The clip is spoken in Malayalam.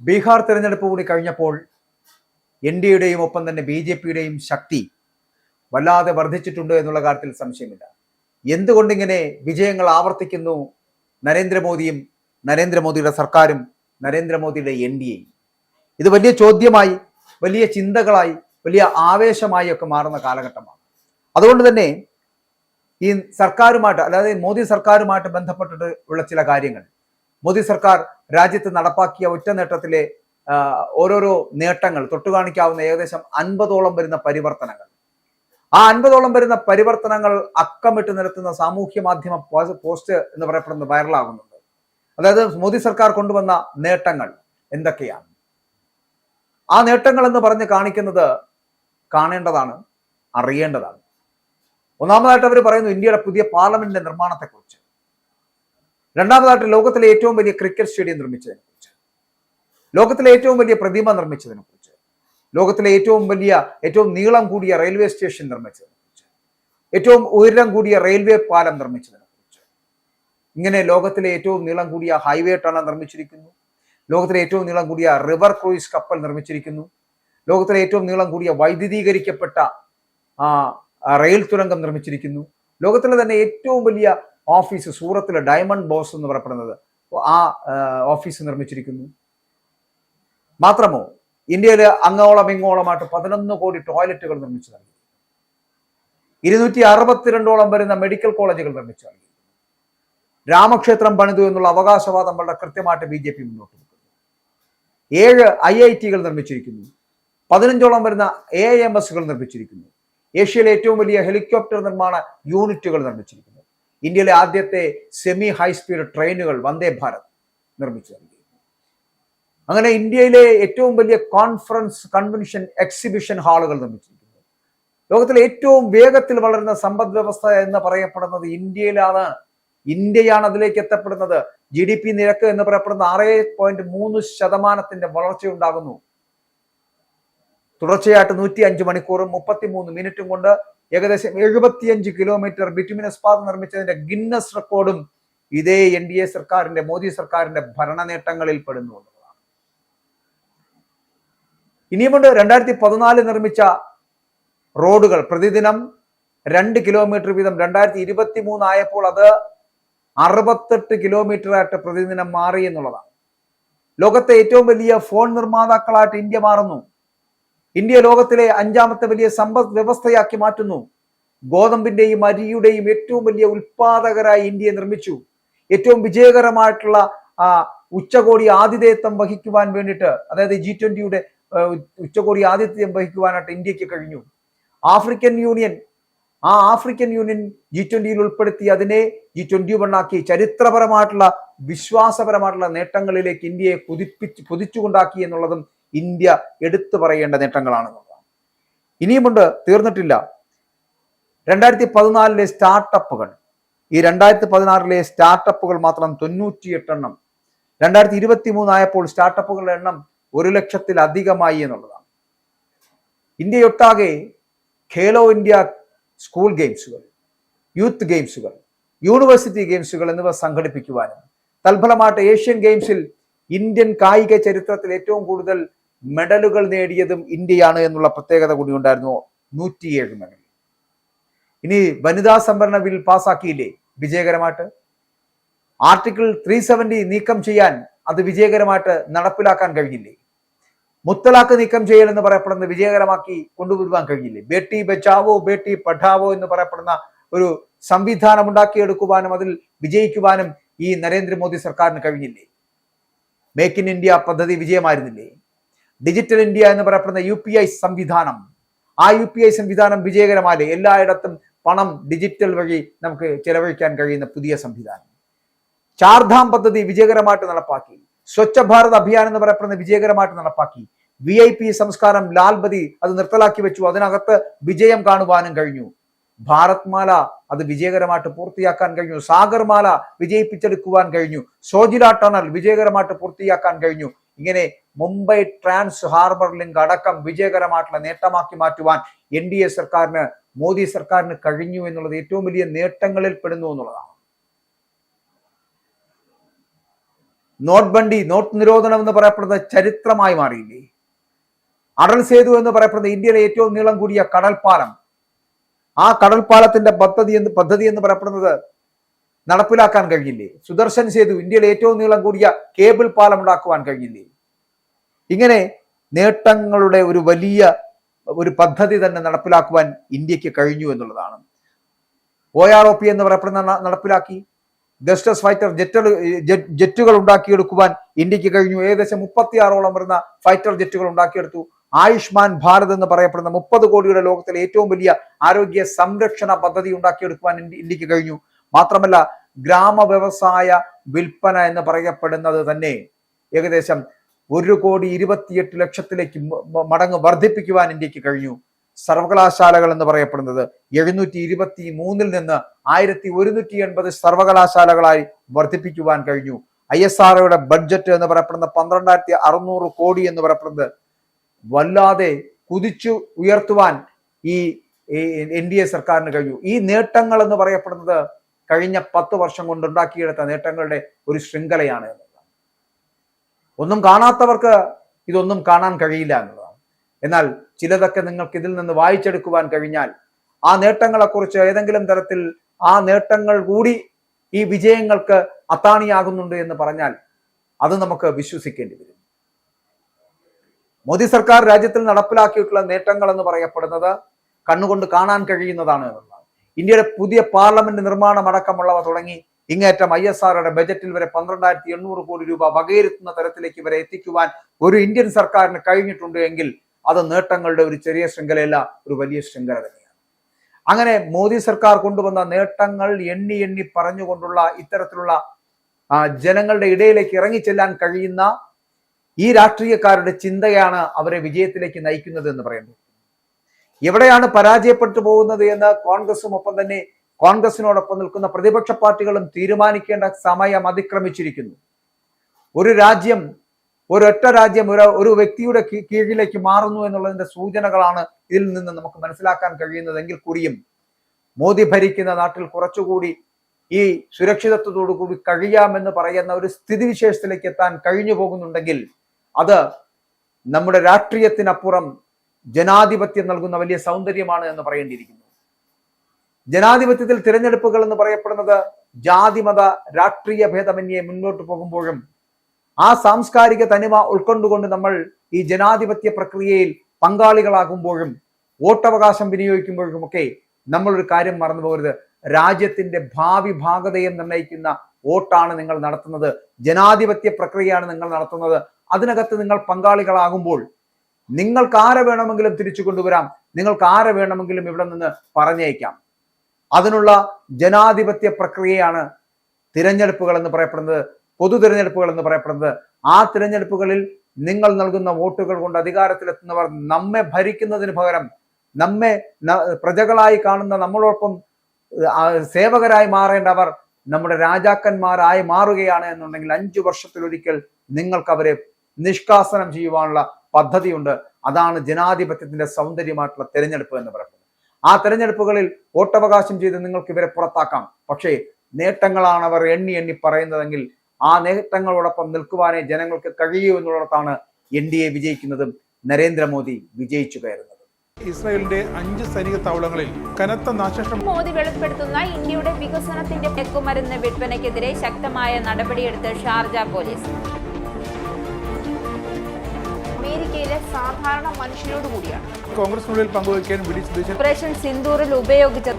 ബീഹാർ തെരഞ്ഞെടുപ്പ് കൂടി കഴിഞ്ഞപ്പോൾ എൻ ഡി എയുടെയും ഒപ്പം തന്നെ ബി ജെ പിയുടെയും ശക്തി വല്ലാതെ വർദ്ധിച്ചിട്ടുണ്ട് എന്നുള്ള കാര്യത്തിൽ സംശയമില്ല. എന്തുകൊണ്ടിങ്ങനെ വിജയങ്ങൾ ആവർത്തിക്കുന്നു നരേന്ദ്രമോദിയും നരേന്ദ്രമോദിയുടെ സർക്കാരും നരേന്ദ്രമോദിയുടെ എൻ ഡി എയും? ഇത് വലിയ ചോദ്യമായി, വലിയ ചിന്തകളായി, വലിയ ആവേശമായി ഒക്കെ മാറുന്ന കാലഘട്ടമാണ്. അതുകൊണ്ട് തന്നെ ഈ സർക്കാരുമായിട്ട്, അതായത് മോദി സർക്കാരുമായിട്ട് ബന്ധപ്പെട്ടിട്ട് ഉള്ള ചില കാര്യങ്ങൾ, മോദി സർക്കാർ രാജ്യത്ത് നടപ്പാക്കിയ ഒറ്റ നേട്ടത്തിലെ ഓരോരോ നേട്ടങ്ങൾ തൊട്ടുകാണിക്കാവുന്ന ഏകദേശം 50ഓളം വരുന്ന പരിവർത്തനങ്ങൾ, ആ 50ഓളം വരുന്ന പരിവർത്തനങ്ങൾ അക്കമിട്ട് നിരത്തുന്ന സാമൂഹ്യ മാധ്യമ പോസ്റ്റ് എന്ന് പറയപ്പെടുന്നത് വൈറലാകുന്നുണ്ട്. അതായത് മോദി സർക്കാർ കൊണ്ടുവന്ന നേട്ടങ്ങൾ എന്തൊക്കെയാണ്? ആ നേട്ടങ്ങൾ എന്ന് പറഞ്ഞ് കാണിക്കുന്നത് കാണേണ്ടതാണ്, അറിയേണ്ടതാണ്. ഒന്നാമതായിട്ട് അവർ പറയുന്നു ഇന്ത്യയുടെ പുതിയ പാർലമെന്റിന്റെ നിർമ്മാണത്തെക്കുറിച്ച്. രണ്ടാമതായിട്ട് ലോകത്തിലെ ഏറ്റവും വലിയ ക്രിക്കറ്റ് സ്റ്റേഡിയം നിർമ്മിച്ചതിനെ കുറിച്ച്, ലോകത്തിലെ ഏറ്റവും വലിയ പ്രതിമ നിർമ്മിച്ചതിനെ കുറിച്ച്, ലോകത്തിലെ ഏറ്റവും നീളം കൂടിയ റെയിൽവേ സ്റ്റേഷൻ നിർമ്മിച്ചതിനെ കുറിച്ച്, ഏറ്റവും ഉയരം കൂടിയ റെയിൽവേ പാലം നിർമ്മിച്ചതിനെ കുറിച്ച്, ഇങ്ങനെ ലോകത്തിലെ ഏറ്റവും നീളം കൂടിയ ഹൈവേ ടണൽ നിർമ്മിച്ചിരിക്കുന്നു, ലോകത്തിലെ ഏറ്റവും നീളം കൂടിയ റിവർ ക്രൂയിസ് കപ്പൽ നിർമ്മിച്ചിരിക്കുന്നു, ലോകത്തിലെ ഏറ്റവും നീളം കൂടിയ വൈദ്യുതീകരിക്കപ്പെട്ട റെയിൽ തുരങ്കം നിർമ്മിച്ചിരിക്കുന്നു, ലോകത്തിലെ തന്നെ ഏറ്റവും വലിയ ഓഫീസ് സൂറത്തിലെ ഡയമണ്ട് ബോസ് എന്ന് പറയപ്പെടുന്നത് ആ ഓഫീസ് നിർമ്മിച്ചിരിക്കുന്നു. മാത്രമോ ഇന്ത്യയിലെ അങ്ങോളം ഇങ്ങോളമായിട്ട് 11 കോടി ടോയ്ലറ്റുകൾ നിർമ്മിച്ചു നൽകി, 262ഓളം വരുന്ന മെഡിക്കൽ കോളേജുകൾ നിർമ്മിച്ചു നൽകി, രാമക്ഷേത്രം പണിതു എന്നുള്ള അവകാശവാദം വളരെ കൃത്യമായിട്ട് ബി ജെ പി മുന്നോട്ട് വെക്കുന്നു. 7 IITകൾ നിർമ്മിച്ചിരിക്കുന്നു, 15ഓളം വരുന്ന AIMSകൾ നിർമ്മിച്ചിരിക്കുന്നു, ഏഷ്യയിലെ ഏറ്റവും വലിയ ഹെലികോപ്റ്റർ നിർമ്മാണ യൂണിറ്റുകൾ നിർമ്മിച്ചിരിക്കുന്നു, ഇന്ത്യയിലെ ആദ്യത്തെ സെമി ഹൈസ്പീഡ് ട്രെയിനുകൾ വന്ദേ ഭാരത് നിർമ്മിച്ചു നൽകി. അങ്ങനെ ഇന്ത്യയിലെ ഏറ്റവും വലിയ കോൺഫറൻസ്, കൺവെൻഷൻ, എക്സിബിഷൻ ഹാളുകൾ നിർമ്മിച്ചിരിക്കുന്നു. ലോകത്തിലെ ഏറ്റവും വേഗത്തിൽ വളരുന്ന സമ്പദ് വ്യവസ്ഥ എന്ന് പറയപ്പെടുന്നത് ഇന്ത്യയിലാണ്. ഇന്ത്യയാണ് അതിലേക്ക് എത്തപ്പെടുന്നത്. GDP നിരക്ക് എന്ന് പറയപ്പെടുന്ന 6.3% വളർച്ചയുണ്ടാകുന്നു. തുടർച്ചയായിട്ട് 105 മണിക്കൂറും 33 മിനിറ്റും കൊണ്ട് ഏകദേശം 75 കിലോമീറ്റർ ബിറ്റുമിനസ് പാത നിർമ്മിച്ചതിന്റെ ഗിന്നസ് റെക്കോർഡും ഇതേ NDA സർക്കാരിന്റെ, മോദി സർക്കാരിന്റെ ഭരണ നേട്ടങ്ങളിൽ പെടുന്നു എന്നുള്ളതാണ്. ഇനിയുമുണ്ട് 2014 നിർമ്മിച്ച റോഡുകൾ പ്രതിദിനം 2 കിലോമീറ്റർ വീതം 2023 ആയപ്പോൾ അത് 68 കിലോമീറ്റർ ആയിട്ട് പ്രതിദിനം മാറി എന്നുള്ളതാണ്. ലോകത്തെ ഏറ്റവും വലിയ ഫോൺ നിർമ്മാതാക്കളായിട്ട് ഇന്ത്യ മാറുന്നു. ഇന്ത്യ ലോകത്തിലെ 5ാമത്തെ വലിയ സമ്പദ് വ്യവസ്ഥയാക്കി മാറ്റുന്നു. ഗോതമ്പിന്റെയും അരിയുടെയും ഏറ്റവും വലിയ ഉൽപാദകരായി ഇന്ത്യയെ നിർമ്മിച്ചു. ഏറ്റവും വിജയകരമായിട്ടുള്ള ഉച്ചകോടി ആതിഥേയത്വം വഹിക്കുവാൻ വേണ്ടിയിട്ട്, അതായത് G20യുടെ ഉച്ചകോടി ആതിഥ്യം വഹിക്കുവാനായിട്ട് ഇന്ത്യക്ക് കഴിഞ്ഞു. ആഫ്രിക്കൻ യൂണിയൻ G20യിൽ ഉൾപ്പെടുത്തി അതിനെ G21 ആക്കി ചരിത്രപരമായിട്ടുള്ള, വിശ്വാസപരമായിട്ടുള്ള നേട്ടങ്ങളിലേക്ക് ഇന്ത്യയെ കുതിച്ചുകൊണ്ടാക്കി എന്നുള്ളതും ഇന്ത്യ എടുത്തു പറയേണ്ട നേട്ടങ്ങളാണെന്നുള്ളതാണ്. ഇനിയുമുണ്ട്, തീർന്നിട്ടില്ല. 2014 സ്റ്റാർട്ടപ്പുകൾ, ഈ 2016 സ്റ്റാർട്ടപ്പുകൾ മാത്രം 98 എണ്ണം. 2023 ആയപ്പോൾ സ്റ്റാർട്ടപ്പുകളുടെ എണ്ണം 1 ലക്ഷത്തിലധികമായി എന്നുള്ളതാണ്. ഇന്ത്യയൊട്ടാകെ ഖേലോ ഇന്ത്യ സ്കൂൾ ഗെയിംസുകൾ, യൂത്ത് ഗെയിംസുകൾ, യൂണിവേഴ്സിറ്റി ഗെയിംസുകൾ എന്നിവ സംഘടിപ്പിക്കുവാനും തൽഫലമായിട്ട് ഏഷ്യൻ ഗെയിംസിൽ ഇന്ത്യൻ കായിക ചരിത്രത്തിൽ ഏറ്റവും കൂടുതൽ മെഡലുകൾ നേടിയതും ഇന്ത്യയാണ് എന്നുള്ള പ്രത്യേകത കൂടി ഉണ്ടായിരുന്നു. 107 മെഡൽ. ഇനി വനിതാ സംവരണ ബിൽ പാസ്സാക്കിയില്ലേ വിജയകരമായിട്ട്? ആർട്ടിക്കിൾ 370 നീക്കം ചെയ്യാൻ അത് വിജയകരമായിട്ട് നടപ്പിലാക്കാൻ കഴിഞ്ഞില്ലേ? മുത്തലാഖ് നീക്കം ചെയ്യൽ എന്ന് പറയപ്പെടുന്നത് വിജയകരമാക്കി കൊണ്ടുവരുവാൻ കഴിഞ്ഞില്ലേ? ബേട്ടി ബച്ചാവോ ബേട്ടി പഠാവോ എന്ന് പറയപ്പെടുന്ന ഒരു സംവിധാനം ഉണ്ടാക്കിയെടുക്കുവാനും അതിൽ വിജയിക്കുവാനും ഈ നരേന്ദ്രമോദി സർക്കാരിന് കഴിഞ്ഞില്ലേ? മേക്ക് ഇൻ ഇന്ത്യ പദ്ധതി വിജയമായിരുന്നില്ലേ? ഡിജിറ്റൽ ഇന്ത്യ എന്ന് പറയപ്പെടുന്ന UPI സംവിധാനം, ആ UPI സംവിധാനം വിജയകരമായില്ലേ? എല്ലായിടത്തും പണം ഡിജിറ്റൽ വഴി നമുക്ക് ചെലവഴിക്കാൻ കഴിയുന്ന പുതിയ സംവിധാനം. ചാർധാം പദ്ധതി വിജയകരമായിട്ട് നടപ്പാക്കി. സ്വച്ഛ ഭാരത് അഭിയാൻ എന്ന് പറയപ്പെടുന്ന വിജയകരമായിട്ട് നടപ്പാക്കി. VIP സംസ്കാരം ലാൽബതി അത് നിർത്തലാക്കി വെച്ചു. അതിനകത്ത് വിജയം കാണുവാനും കഴിഞ്ഞു. ഭാരത് മാല അത് വിജയകരമായിട്ട് പൂർത്തിയാക്കാൻ കഴിഞ്ഞു. സാഗർമാല വിജയിപ്പിച്ചെടുക്കുവാൻ കഴിഞ്ഞു. സോജില ടണൽ വിജയകരമായിട്ട് പൂർത്തിയാക്കാൻ കഴിഞ്ഞു. ഇങ്ങനെ മുംബൈ ട്രാൻസ് ഹാർബർ ലിങ്ക് അടക്കം വിജയകരമായിട്ടുള്ള നേട്ടമാക്കി മാറ്റുവാൻ NDA സർക്കാരിന്, മോദി സർക്കാരിന് കഴിഞ്ഞു എന്നുള്ളത് ഏറ്റവും വലിയ നേട്ടങ്ങളിൽ പെടുന്നു എന്നുള്ളതാണ്. നോട്ട് നിരോധനം എന്ന് പറയപ്പെടുന്നത് ചരിത്രമായി മാറിയില്ലേ? അടൽ സേതു എന്ന് പറയപ്പെടുന്ന ഇന്ത്യയിലെ ഏറ്റവും നീളം കൂടിയ കടൽപ്പാലം, ആ കടൽപ്പാലത്തിന്റെ പദ്ധതി എന്ന് പറയപ്പെടുന്നത് നടപ്പിലാക്കാൻ കഴിഞ്ഞില്ലേ? സുദർശൻ സേതു, ഇന്ത്യയിലെ ഏറ്റവും നീളം കൂടിയ കേബിൾ പാലം ഉണ്ടാക്കുവാൻ കഴിഞ്ഞില്ലേ? ഇങ്ങനെ നേട്ടങ്ങളുടെ ഒരു വലിയ പദ്ധതി തന്നെ നടപ്പിലാക്കുവാൻ ഇന്ത്യക്ക് കഴിഞ്ഞു എന്നുള്ളതാണ്. OROP എന്ന് പറയപ്പെടുന്ന നടപ്പിലാക്കി. ഗസ്റ്റസ് ഫൈറ്റർ ജെറ്റുകൾ ഉണ്ടാക്കിയെടുക്കുവാൻ ഇന്ത്യക്ക് കഴിഞ്ഞു. ഏകദേശം 36ഓളം വരുന്ന ഫൈറ്റർ ജെറ്റുകൾ ഉണ്ടാക്കിയെടുത്തു. ആയുഷ്മാൻ ഭാരത് എന്ന് പറയപ്പെടുന്ന 30 കോടിയുടെ ലോകത്തിലെ ഏറ്റവും വലിയ ആരോഗ്യ സംരക്ഷണ പദ്ധതി ഉണ്ടാക്കിയെടുക്കുവാൻ ഇന്ത്യക്ക് കഴിഞ്ഞു. മാത്രമല്ല ഗ്രാമ വ്യവസായ വിൽപ്പന എന്ന് പറയപ്പെടുന്നത് തന്നെ ഏകദേശം 1,28,00,000 മടങ്ങ് വർദ്ധിപ്പിക്കുവാൻ ഇന്ത്യക്ക് കഴിഞ്ഞു. സർവകലാശാലകൾ എന്ന് പറയപ്പെടുന്നത് 723 നിന്ന് 1180 സർവകലാശാലകളായി വർദ്ധിപ്പിക്കുവാൻ കഴിഞ്ഞു. ISROയുടെ ബഡ്ജറ്റ് എന്ന് പറയപ്പെടുന്ന 12,600 കോടി എന്ന് പറയപ്പെടുന്നത് വല്ലാതെ കുതിച്ചു ഉയർത്തുവാൻ ഈ NDA സർക്കാരിന് കഴിഞ്ഞു. ഈ നേട്ടങ്ങൾ എന്ന് പറയപ്പെടുന്നത് കഴിഞ്ഞ 10 വർഷം കൊണ്ട് ഉണ്ടാക്കിയെടുത്ത നേട്ടങ്ങളുടെ ഒരു ശൃംഖലയാണ് എന്നുള്ളതാണ്. ഒന്നും കാണാത്തവർക്ക് ഇതൊന്നും കാണാൻ കഴിയില്ല എന്നുള്ളതാണ്. എന്നാൽ ചിലതൊക്കെ നിങ്ങൾക്ക് ഇതിൽ നിന്ന് വായിച്ചെടുക്കുവാൻ കഴിഞ്ഞാൽ ആ നേട്ടങ്ങളെക്കുറിച്ച് ഏതെങ്കിലും തരത്തിൽ ആ നേട്ടങ്ങൾ കൂടി ഈ വിജയങ്ങൾക്ക് അത്താണിയാകുന്നുണ്ട് എന്ന് പറഞ്ഞാൽ അത് നമുക്ക് വിശ്വസിക്കേണ്ടി വരും. മോദി സർക്കാർ രാജ്യത്തിൽ നടപ്പിലാക്കിയിട്ടുള്ള നേട്ടങ്ങൾ എന്ന് പറയപ്പെടുന്നത് കണ്ണുകൊണ്ട് കാണാൻ കഴിയുന്നതാണ് എന്നുള്ളതാണ്. ഇന്ത്യയുടെ പുതിയ പാർലമെന്റ് നിർമ്മാണം അടക്കമുള്ളവ തുടങ്ങി ഇങ്ങേറ്റം ISROയുടെ ബജറ്റിൽ വരെ 12,800 കോടി രൂപ വകയിരുത്തുന്ന തരത്തിലേക്ക് വരെ എത്തിക്കുവാൻ ഒരു ഇന്ത്യൻ സർക്കാരിന് കഴിഞ്ഞിട്ടുണ്ട് എങ്കിൽ അത് നേട്ടങ്ങളുടെ ഒരു ചെറിയ ശൃംഖലയല്ല, ഒരു വലിയ ശൃംഖല തന്നെയാണ്. അങ്ങനെ മോദി സർക്കാർ കൊണ്ടുവന്ന നേട്ടങ്ങൾ എണ്ണി പറഞ്ഞുകൊണ്ടുള്ള ഇത്തരത്തിലുള്ള ജനങ്ങളുടെ ഇടയിലേക്ക് ഇറങ്ങിച്ചെല്ലാൻ കഴിയുന്ന ഈ രാഷ്ട്രീയക്കാരുടെ ചിന്തയാണ് അവരെ വിജയത്തിലേക്ക് നയിക്കുന്നത് എന്ന് പറയുന്നത്. എവിടെയാണ് പരാജയപ്പെട്ടു പോകുന്നത് എന്ന് കോൺഗ്രസിനോടൊപ്പം നിൽക്കുന്ന പ്രതിപക്ഷ പാർട്ടികളും തീരുമാനിക്കേണ്ട സമയം അതിക്രമിച്ചിരിക്കുന്നു. ഒരൊറ്റ രാജ്യം ഒരു വ്യക്തിയുടെ കീഴിലേക്ക് മാറുന്നു എന്നുള്ളതിന്റെ സൂചനകളാണ് ഇതിൽ നിന്ന് നമുക്ക് മനസ്സിലാക്കാൻ കഴിയുന്നതെങ്കിൽ കൂടിയും മോദി ഭരിക്കുന്ന നാട്ടിൽ കുറച്ചുകൂടി ഈ സുരക്ഷിതത്വത്തോടു കൂടി കഴിയാമെന്ന് പറയുന്ന ഒരു സ്ഥിതിവിശേഷത്തിലേക്ക് എത്താൻ കഴിഞ്ഞു പോകുന്നുണ്ടെങ്കിൽ അത് നമ്മുടെ രാഷ്ട്രീയത്തിനപ്പുറം ജനാധിപത്യം നൽകുന്ന വലിയ സൗന്ദര്യമാണ് എന്ന് പറയേണ്ടിയിരിക്കുന്നു. ജനാധിപത്യത്തിൽ തിരഞ്ഞെടുപ്പുകൾ എന്ന് പറയപ്പെടുന്നത് ജാതിമത രാഷ്ട്രീയ ഭേദമന്യേ മുന്നോട്ട് പോകുമ്പോഴും ആ സാംസ്കാരിക തനിമ ഉൾക്കൊണ്ടുകൊണ്ട് നമ്മൾ ഈ ജനാധിപത്യ പ്രക്രിയയിൽ പങ്കാളികളാകുമ്പോഴും വോട്ടവകാശം വിനിയോഗിക്കുമ്പോഴുമൊക്കെ നമ്മളൊരു കാര്യം മറന്നു പോകരുത്. രാജ്യത്തിന്റെ ഭാവി ഭാഗതയെ നിർണ്ണയിക്കുന്ന വോട്ടാണ് നിങ്ങൾ നടത്തുന്നത്, ജനാധിപത്യ പ്രക്രിയയാണ് നിങ്ങൾ നടത്തുന്നത്. അതിനകത്ത് നിങ്ങൾ പങ്കാളികളാകുമ്പോൾ നിങ്ങൾക്ക് ആരെ വേണമെങ്കിലും തിരിച്ചു കൊണ്ടുവരാം, നിങ്ങൾക്ക് ആരെ വേണമെങ്കിലും ഇവിടെ നിന്ന് പറഞ്ഞയക്കാം. അതിനുള്ള ജനാധിപത്യ പ്രക്രിയയാണ് തിരഞ്ഞെടുപ്പുകൾ എന്ന് പറയപ്പെടുന്നത്, പൊതു തിരഞ്ഞെടുപ്പുകൾ എന്ന് പറയപ്പെടുന്നത്. ആ തിരഞ്ഞെടുപ്പുകളിൽ നിങ്ങൾ നൽകുന്ന വോട്ടുകൾ കൊണ്ട് അധികാരത്തിലെത്തുന്നവർ നമ്മെ ഭരിക്കുന്നതിന് പകരം നമ്മെ പ്രജകളായി കാണുന്ന നമ്മളോടൊപ്പം സേവകരായി മാറേണ്ടവർ നമ്മുടെ രാജാക്കന്മാരായി മാറുകയാണ് എന്നുണ്ടെങ്കിൽ 5 വർഷത്തിലൊരിക്കൽ നിങ്ങൾക്ക് അവരെ നിഷ്കാസനം ചെയ്യുവാനുള്ള പദ്ധതിയുണ്ട്. അതാണ് ജനാധിപത്യത്തിന്റെ സൗന്ദര്യമായിട്ടുള്ള തെരഞ്ഞെടുപ്പ് എന്ന് പറയുന്നത്. ആ തെരഞ്ഞെടുപ്പുകളിൽ വോട്ടവകാശം ചെയ്ത് നിങ്ങൾക്ക് ഇവരെ പുറത്താക്കാം. പക്ഷേ നേട്ടങ്ങളാണ് അവർ എണ്ണി പറയുന്നതെങ്കിൽ ആ നേട്ടങ്ങളോടൊപ്പം നിൽക്കുവാനേ ജനങ്ങൾക്ക് കഴിയൂ എന്നുള്ളിടത്താണ് NDA വിജയിക്കുന്നതും നരേന്ദ്രമോദി വിജയിച്ചു കയറുന്നത്. ഇസ്രായേലിന്റെ 5 സൈനിക താവളങ്ങളിൽ കനത്ത നാശനഷ്ടം. മോദി വെളിപ്പെടുത്തുന്ന ഇന്ത്യയുടെ വികസനത്തിന്റെ മയക്കുമരുന്ന് വിൽപ്പനയ്ക്കെതിരെ ശക്തമായ നടപടിയെടുത്ത് ഷാർജ പോലീസ്. അമേരിക്കയിലെ സാധാരണ മനുഷ്യരോട് കൂടിയാണ് കോൺഗ്രസിനുള്ളിൽ പങ്കുവയ്ക്കാൻ വി ഡി സതീശൻ ഓപ്പറേഷൻ സിന്ദൂറിൽ ഉപയോഗിച്ച